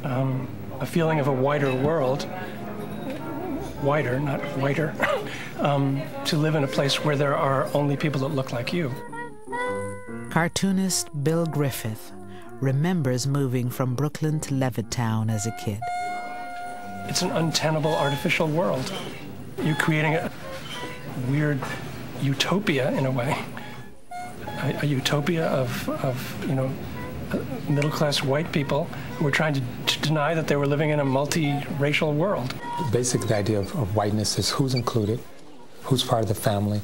a feeling of a wider world, wider, not whiter, to live in a place where there are only people that look like you. Cartoonist Bill Griffith remembers moving from Brooklyn to Levittown as a kid. It's an untenable artificial world. You're creating a weird utopia in a way. A utopia of you know, middle-class white people who were trying to deny that they were living in a multi-racial world. Basically, the idea of whiteness is who's included, who's part of the family,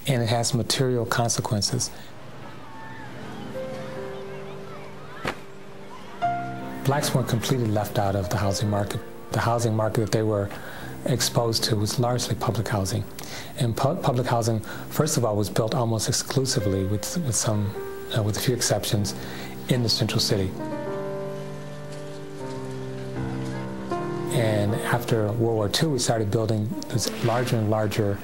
and it has material consequences. Blacks weren't completely left out of the housing market. The housing market that they were exposed to was largely public housing. And public housing, first of all, was built almost exclusively, with a few exceptions, in the central city. And after World War II, we started building these larger and larger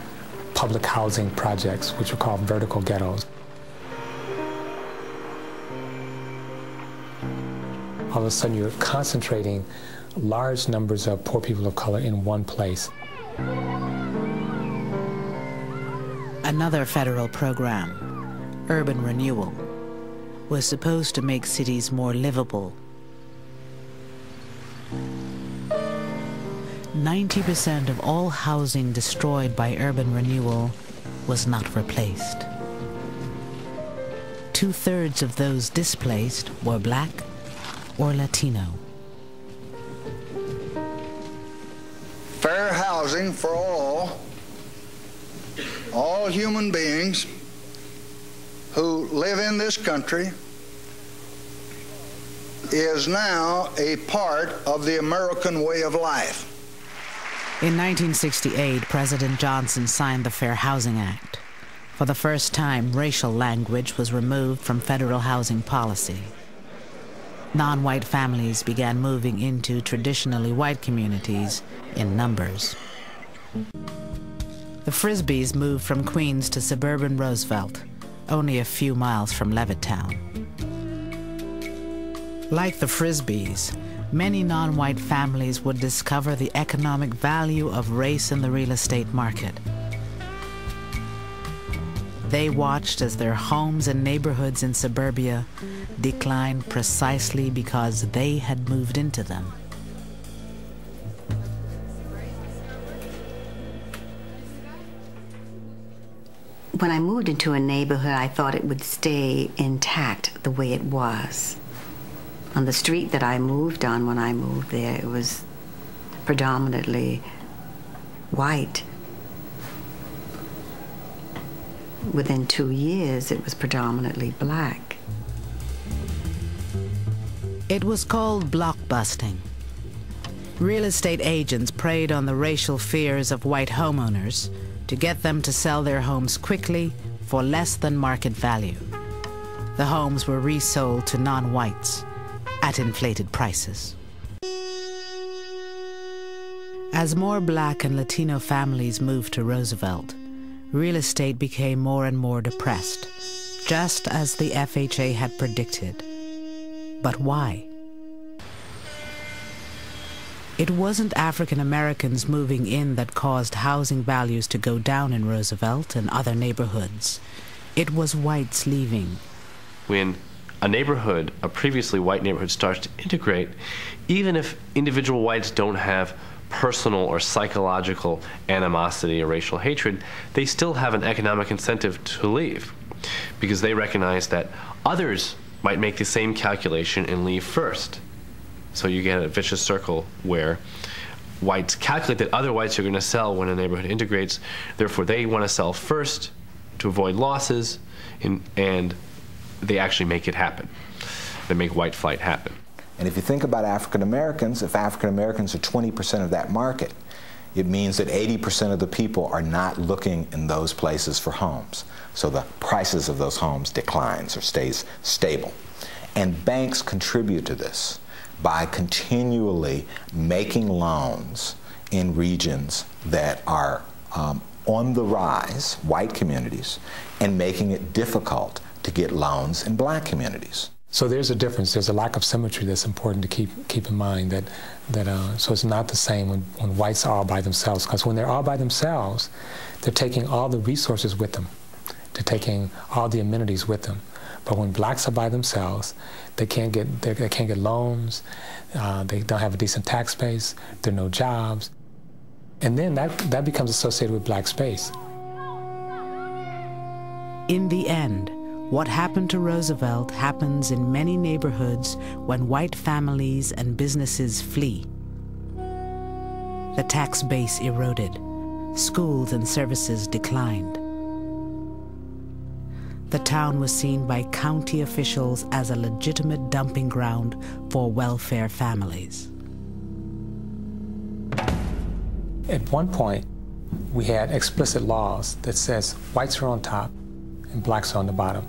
public housing projects, which were called vertical ghettos. All of a sudden, you're concentrating large numbers of poor people of color in one place. Another federal program, urban renewal, was supposed to make cities more livable. 90% of all housing destroyed by urban renewal was not replaced. 2/3 of those displaced were Black or Latino. Fair housing for all human beings who live in this country is now a part of the American way of life. In 1968, President Johnson signed the Fair Housing Act. For the first time, racial language was removed from federal housing policy. Non-white families began moving into traditionally white communities in numbers. The Frisbees moved from Queens to suburban Roosevelt, only a few miles from Levittown. Like the Frisbees, many non-white families would discover the economic value of race in the real estate market. They watched as their homes and neighborhoods in suburbia declined precisely because they had moved into them. When I moved into a neighborhood, I thought it would stay intact the way it was. On the street that I moved on when I moved there, it was predominantly white. Within 2 years, it was predominantly Black. It was called blockbusting. Real estate agents preyed on the racial fears of white homeowners to get them to sell their homes quickly for less than market value. The homes were resold to non-whites at inflated prices. As more Black and Latino families moved to Roosevelt, real estate became more and more depressed, just as the FHA had predicted. But why? It wasn't African Americans moving in that caused housing values to go down in Roosevelt and other neighborhoods. It was whites leaving. When a neighborhood, a previously white neighborhood, starts to integrate, even if individual whites don't have personal or psychological animosity or racial hatred, they still have an economic incentive to leave because they recognize that others might make the same calculation and leave first. So you get a vicious circle where whites calculate that other whites are going to sell when a neighborhood integrates, therefore they want to sell first to avoid losses, and they actually make it happen. They make white flight happen. And if you think about African Americans, if African Americans are 20% of that market, it means that 80% of the people are not looking in those places for homes. So the prices of those homes declines or stays stable. And banks contribute to this by continually making loans in regions that are on the rise, white communities, and making it difficult to get loans in Black communities. So there's a difference. There's a lack of symmetry that's important to keep in mind. So it's not the same when whites are all by themselves. Because when they're all by themselves, they're taking all the resources with them. They're taking all the amenities with them. But when blacks are by themselves, they can't get loans. They don't have a decent tax base. There are no jobs, and then that becomes associated with black space. In the end, what happened to Roosevelt happens in many neighborhoods when white families and businesses flee. The tax base eroded. Schools and services declined. The town was seen by county officials as a legitimate dumping ground for welfare families. At one point, we had explicit laws that says whites are on top and blacks are on the bottom.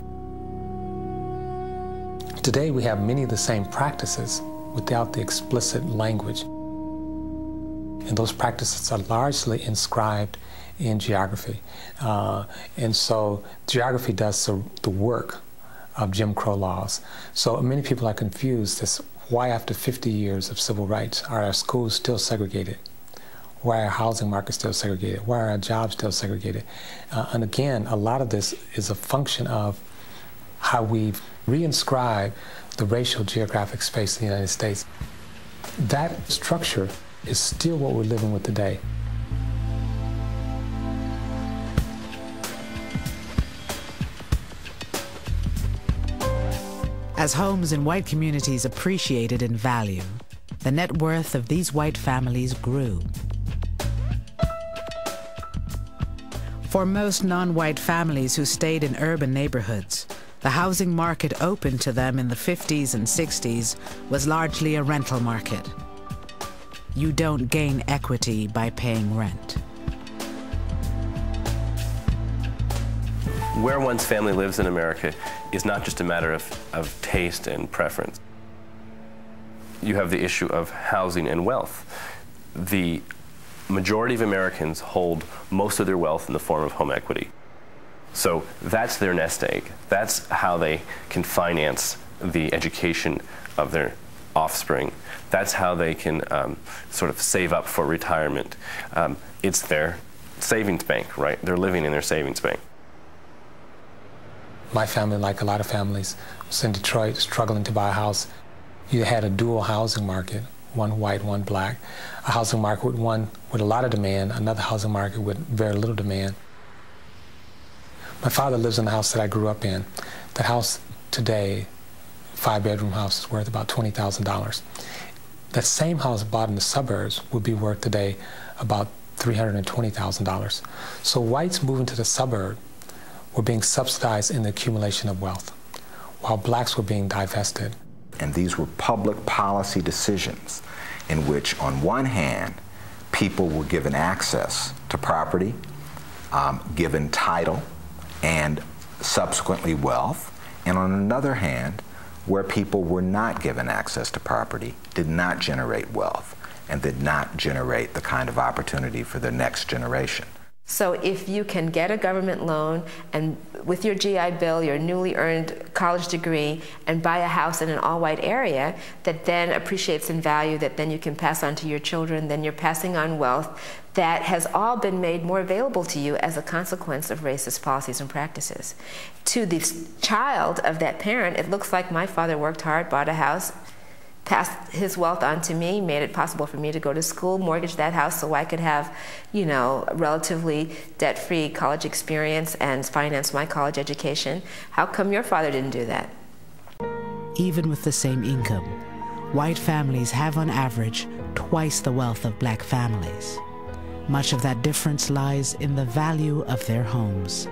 Today, we have many of the same practices without the explicit language. And those practices are largely inscribed in geography. And so geography does the work of Jim Crow laws. So many people are confused as why after 50 years of civil rights are our schools still segregated? Why are our housing markets still segregated? Why are our jobs still segregated? And again, a lot of this is a function of how we've reinscribed the racial geographic space in the United States. That structure is still what we're living with today. As homes in white communities appreciated in value, the net worth of these white families grew. For most non-white families who stayed in urban neighborhoods, the housing market open to them in the 50s and 60s was largely a rental market. You don't gain equity by paying rent. Where one's family lives in America is not just a matter of taste and preference. You have the issue of housing and wealth. The majority of Americans hold most of their wealth in the form of home equity. So that's their nest egg. That's how they can finance the education of their offspring. That's how they can sort of save up for retirement. It's their savings bank, right? They're living in their savings bank. My family, like a lot of families, was in Detroit struggling to buy a house. You had a dual housing market, one white, one black. A housing market with one with a lot of demand, another housing market with very little demand. My father lives in the house that I grew up in. That house today, 5-bedroom house, is worth about $20,000. That same house bought in the suburbs would be worth today about $320,000. So whites moving to the suburb were being subsidized in the accumulation of wealth, while blacks were being divested. And these were public policy decisions in which, on one hand, people were given access to property, given title, and subsequently wealth, and on another hand, where people were not given access to property, did not generate wealth, and did not generate the kind of opportunity for the next generation. So if you can get a government loan and with your GI Bill, your newly earned college degree, and buy a house in an all-white area that then appreciates in value, that then you can pass on to your children, then you're passing on wealth that has all been made more available to you as a consequence of racist policies and practices. To the child of that parent, it looks like my father worked hard, bought a house, passed his wealth on to me, made it possible for me to go to school, mortgage that house so I could have, you know, relatively debt-free college experience and finance my college education. How come your father didn't do that? Even with the same income, white families have on average twice the wealth of black families. Much of that difference lies in the value of their homes.